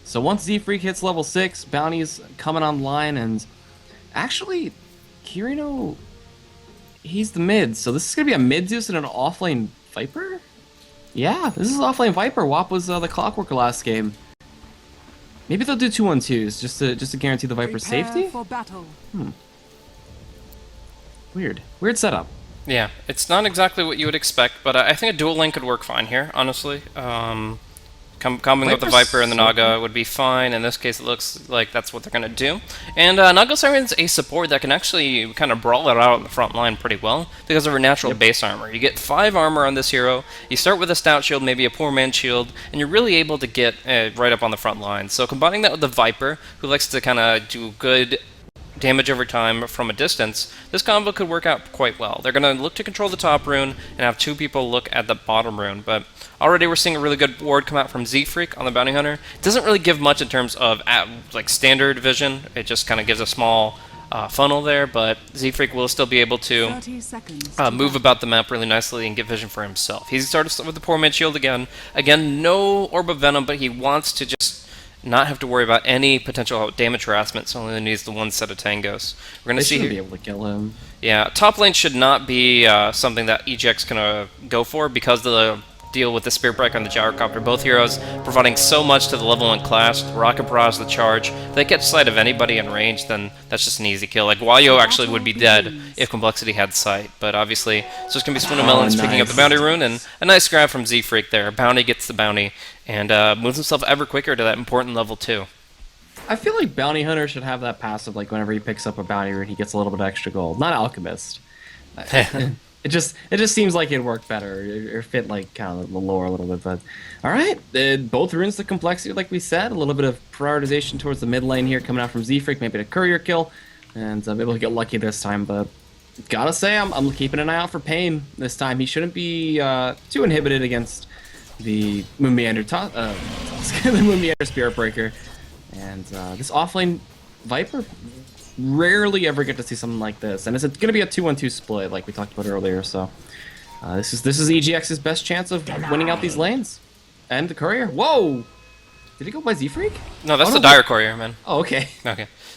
So once Z-Freak hits level 6, Bounty's coming online, and actually, Kirino, he's the mid, so this is going to be a mid Zeus and an offlane Viper? Yeah, this is offlane Viper. WAP was the Clockworker last game. Maybe they'll do 2-1-2s just to guarantee the Viper's safety? For battle. Weird setup. Yeah, it's not exactly what you would expect, but I think a dual lane could work fine here, honestly. Combining with the Viper and the Naga would be fine. In this case, it looks like that's what they're going to do. And Naga Siren's a support that can actually kind of brawl it out on the front line pretty well because of her natural base armor. You get 5 armor on this hero, you start with a stout shield, maybe a poor man shield, and you're really able to get right up on the front line. So combining that with the Viper, who likes to kind of do good damage over time from a distance, this combo could work out quite well. They're going to look to control the top rune and have 2 people look at the bottom rune, but already we're seeing a really good ward come out from Z-Freak on the Bounty Hunter. It doesn't really give much in terms of like standard vision, it just kind of gives a small funnel there, but Z-Freak will still be able to move about the map really nicely and get vision for himself. He started with the poor man shield again. Again, no Orb of Venom, but he wants to just not have to worry about any potential damage harassment, so only needs the one set of tangos. We're going to see here. Be able to kill him. Yeah, top lane should not be something that EGX can go for because of the deal with the Spirit Breaker and the Gyrocopter. Both heroes providing so much to the level 1 class. Rocket Barrage, the charge. If they catch sight of anybody in range, then that's just an easy kill. Like, Wayo actually would be dead if Complexity had sight, but obviously it's just going to be Swindle Melons picking up the Bounty Rune, and a nice grab from Z-Freak there. Bounty gets the bounty, and moves himself ever quicker to that important level 2. I feel like Bounty Hunter should have that passive, like whenever he picks up a Bounty Rune, he gets a little bit of extra gold. Not Alchemist. It just seems like it'd work better, or fit like kind of the lore a little bit. But all right, both runes the complexity, like we said. A little bit of prioritization towards the mid lane here, coming out from Z-Freak, maybe a courier kill, and maybe we'll get lucky this time. But gotta say, I'm keeping an eye out for Pain this time. He shouldn't be too inhibited against the Moonmeander, the Moonmeander Spirit Breaker, and this offlane Viper. Rarely ever get to see something like this, and it's going to be a 2-1-2 split like we talked about earlier, so this is EGX's best chance of winning out these lanes. And the courier, whoa, did he go by Z-Freak? No, that's the Dire Courier, man. Oh, okay.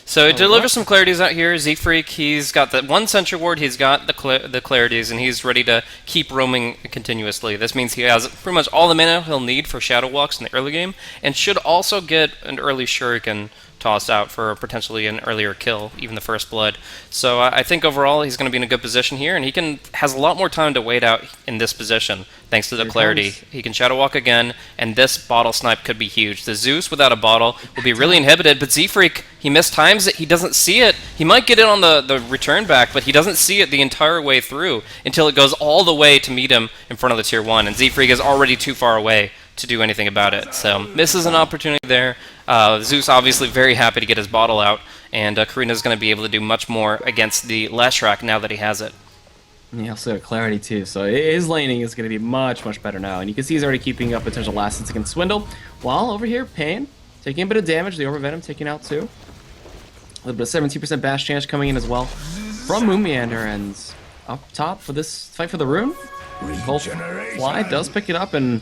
So it delivers some clarities out here. Z-Freak, he's got that 1 Sentry Ward, he's got the clarities, and he's ready to keep roaming continuously. This means he has pretty much all the mana he'll need for Shadow Walks in the early game, and should also get an early Shuriken tossed out for potentially an earlier kill, even the first blood. So I think overall he's going to be in a good position here, and he has a lot more time to wait out in this position thanks to the clarity. He can Shadow Walk again, and this bottle snipe could be huge. The Zeus without a bottle will be really inhibited, but Z-Freak, he mistimes it, he doesn't see it. He might get it on the return back, but he doesn't see it the entire way through until it goes all the way to meet him in front of the tier 1, and Z-Freak is already too far away to do anything about it. So misses an opportunity there. Zeus obviously very happy to get his bottle out, and Karina's going to be able to do much more against the Leshrac now that he has it. He also got clarity too, so his laning is going to be much better now, and you can see he's already keeping up potential last hits against Swindle, while over here Pain taking a bit of damage, the Orb of Venom taking out too. A little bit of 17% bash chance coming in as well from Moonmeander, and up top for this fight for the rune, Bolt Fly does pick it up, and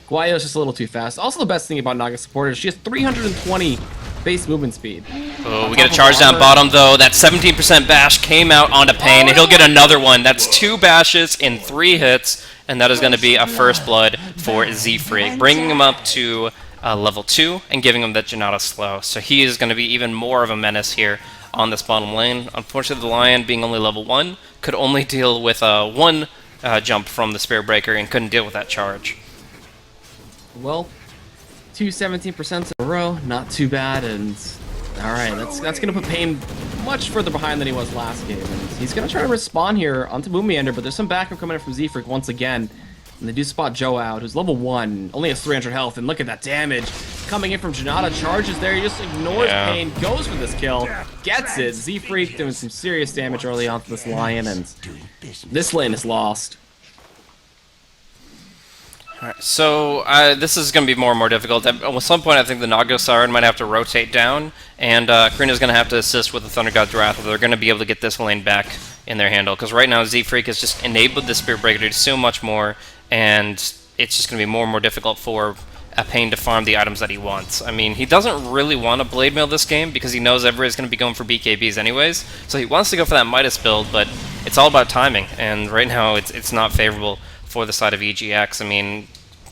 Guayo's just a little too fast. Also, the best thing about Naga support is she has 320 base movement speed. Oh, we get a charge down bottom, though. That 17% bash came out onto Pain, and he'll get another one. That's 2 bashes in 3 hits, and that is going to be a first blood for Z-Freak, bringing him up to level 2 and giving him the Janata slow. So he is going to be even more of a menace here on this bottom lane. Unfortunately, the Lion, being only level 1, could only deal with 1 jump from the Spirit Breaker and couldn't deal with that charge. Well, 17% in a row, not too bad, and alright, that's gonna put Pain much further behind than he was last game, and he's gonna try to respawn here onto Moonmeander, but there's some backup coming in from Z-Freak once again, and they do spot Joe out, who's level 1, only has 300 health, and look at that damage coming in from Janata, charges there, he just ignores Pain, goes for this kill, gets it. Z-Freak doing some serious damage early on to this Lion, and this lane is lost. Alright, so this is going to be more and more difficult. At some point, I think the Naga Siren might have to rotate down, and Karina's going to have to assist with the Thunder God's Wrath, or they're going to be able to get this lane back in their handle. Because right now, Z-Freak has just enabled the Spirit Breaker to do so much more, and it's just going to be more and more difficult for Pain to farm the items that he wants. I mean, he doesn't really want to Blade Mail this game because he knows everybody's going to be going for BKBs anyways, so he wants to go for that Midas build, but it's all about timing, and right now it's not favorable for the side of EGX. I mean,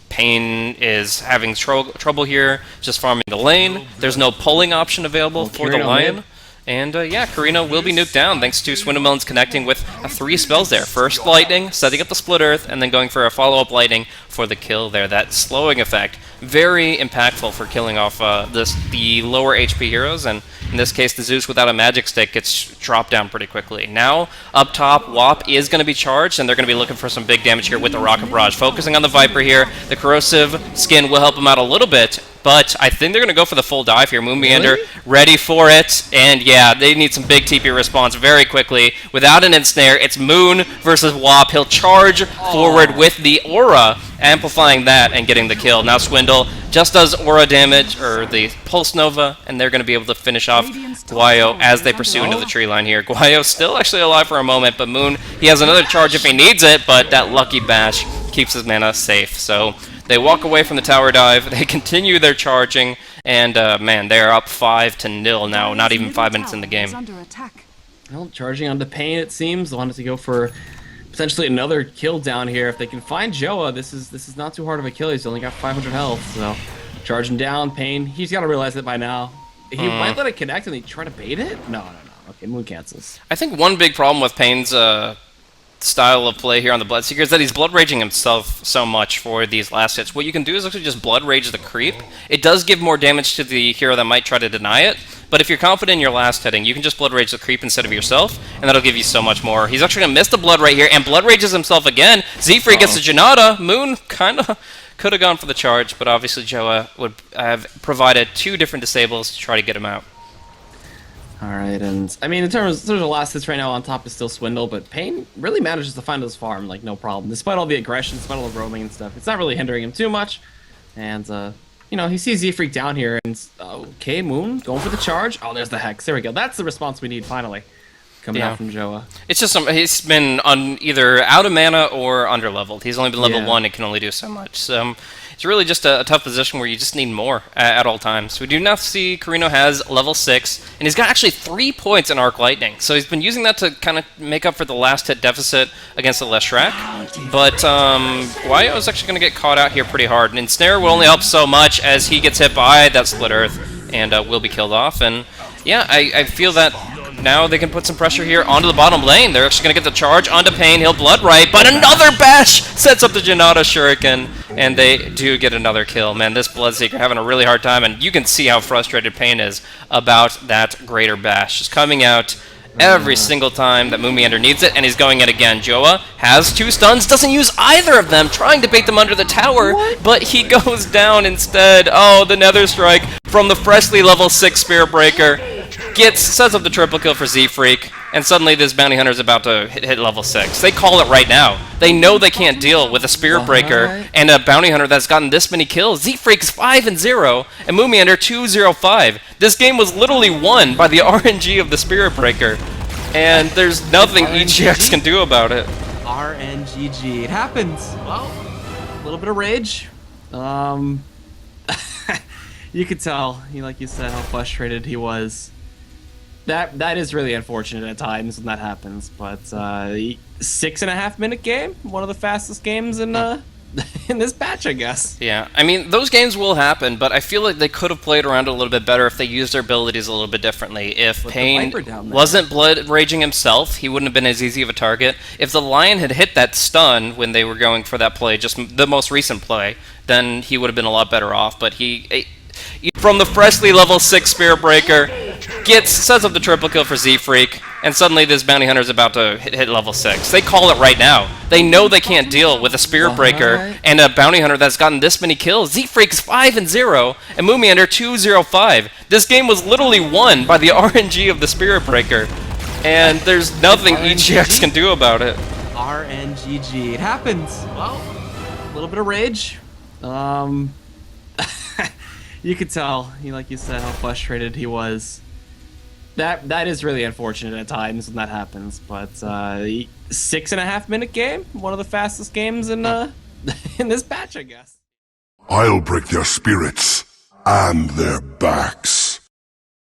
Pain is having trouble here just farming the lane. There's no pulling option available for the Lion. And yeah, Karina will be nuked down thanks to Swindlemelons connecting with 3 spells there. First Lightning, setting up the Split Earth, and then going for a follow-up Lightning for the kill there. That slowing effect, very impactful for killing off the lower HP heroes, and in this case, the Zeus without a magic stick gets dropped down pretty quickly. Now, up top, WAP is going to be charged, and they're going to be looking for some big damage here with the Rocket Barrage. Focusing on the Viper here, the Corrosive Skin will help him out a little bit, but I think they're going to go for the full dive here. Moon Meander ready for it, and yeah, they need some big TP response very quickly. Without an ensnare, it's Moon versus WAP. He'll charge forward with the Aura, amplifying that and getting the kill. Now Swindle just does Aura damage, or the Pulse Nova, and they're going to be able to finish off Guayo as they pursue into the tree line here. Guayo still actually alive for a moment, but Moon, he has another charge if he needs it, but that Lucky Bash keeps his mana safe. So they walk away from the tower dive, they continue their charging, and man, they're up 5-0 now, not even 5 minutes in the game. Well, charging onto Pain, it seems. They wanted to go for potentially another kill down here. If they can find Joa, this is not too hard of a kill. He's only got 500 health, so charging down, Pain. He's got to realize it by now. He might let it connect and he try to bait it? No. Okay, Moon cancels. I think one big problem with Pain's style of play here on the Bloodseeker is that he's Blood Raging himself so much for these last hits. What you can do is actually just Blood Rage the creep. It does give more damage to the hero that might try to deny it, but if you're confident in your last hitting, you can just Blood Rage the creep instead of yourself, and that'll give you so much more. He's actually going to miss the Blood right here, and Blood Rages himself again. Z-Free gets the Janata. Moon kind of could have gone for the charge, but obviously Joa would have provided 2 different disables to try to get him out. Alright, and I mean, in terms of last hits right now, on top is still Swindle, but Pain really manages to find his farm, like, no problem. Despite all the aggression, despite all the roaming and stuff, it's not really hindering him too much. And, you know, he sees Z-Freak down here, and, okay, Moon, going for the charge. Oh, there's the Hex. There we go. That's the response we need, finally, coming out from Joa. It's just, he's been either out of mana or under-leveled. He's only been level 1 and can only do so much. So it's really just a tough position where you just need more at all times. We do now see Carino has level 6, and he's got actually 3 points in Arc Lightning. So he's been using that to kind of make up for the last hit deficit against the Leshrac. But Guayo is actually going to get caught out here pretty hard. And Ensnare will only help so much as he gets hit by that Split Earth and will be killed off. And yeah, I feel that now they can put some pressure here onto the bottom lane. They're actually going to get the charge onto Pain. He'll Blood Right, but another Bash sets up the Janata Shuriken, and they do get another kill. Man, this Bloodseeker having a really hard time, and you can see how frustrated Pain is about that Greater Bash. Just coming out every single time that Moon Meander needs it, and he's going in again. Joa has 2 stuns, doesn't use either of them, trying to bait them under the tower, but he goes down instead. Oh, the Nether Strike from the freshly level 6 Spirit Breaker sets up the triple kill for Z-Freak, and suddenly this Bounty Hunter is about to hit level 6. They call it right now. They know they can't deal with a Spirit Breaker and a Bounty Hunter that's gotten this many kills. Z-Freak's 5-0, and Moon Meander 2-0-5. This game was literally won by the RNG of the Spirit Breaker, and there's nothing EGX can do about it. RNGG. It happens. Well, a little bit of rage. You could tell, like you said, how frustrated he was. That is really unfortunate at times when that happens, but 6.5 minute game, one of the fastest games in in this patch, I guess. Yeah, I mean, those games will happen, but I feel like they could have played around a little bit better if they used their abilities a little bit differently. If Pain wasn't Blood Raging himself, he wouldn't have been as easy of a target. If the Lion had hit that stun when they were going for that play, just the most recent play, then he would have been a lot better off, but he from the freshly level 6 Spirit Breaker, sets up the triple kill for Z-Freak, and suddenly this Bounty Hunter is about to hit level 6. They call it right now. They know they can't deal with a Spirit Breaker and a Bounty Hunter that's gotten this many kills. Z-Freak's 5-0, and Moon Meander 2-0-5. This game was literally won by the RNG of the Spirit Breaker, and there's nothing EGX can do about it. RNGG. It happens. Well, a little bit of rage. You could tell, like you said, how frustrated he was. That is really unfortunate at times when that happens, but 6.5 minute game, one of the fastest games in in this patch, I guess. I'll break their spirits and their backs.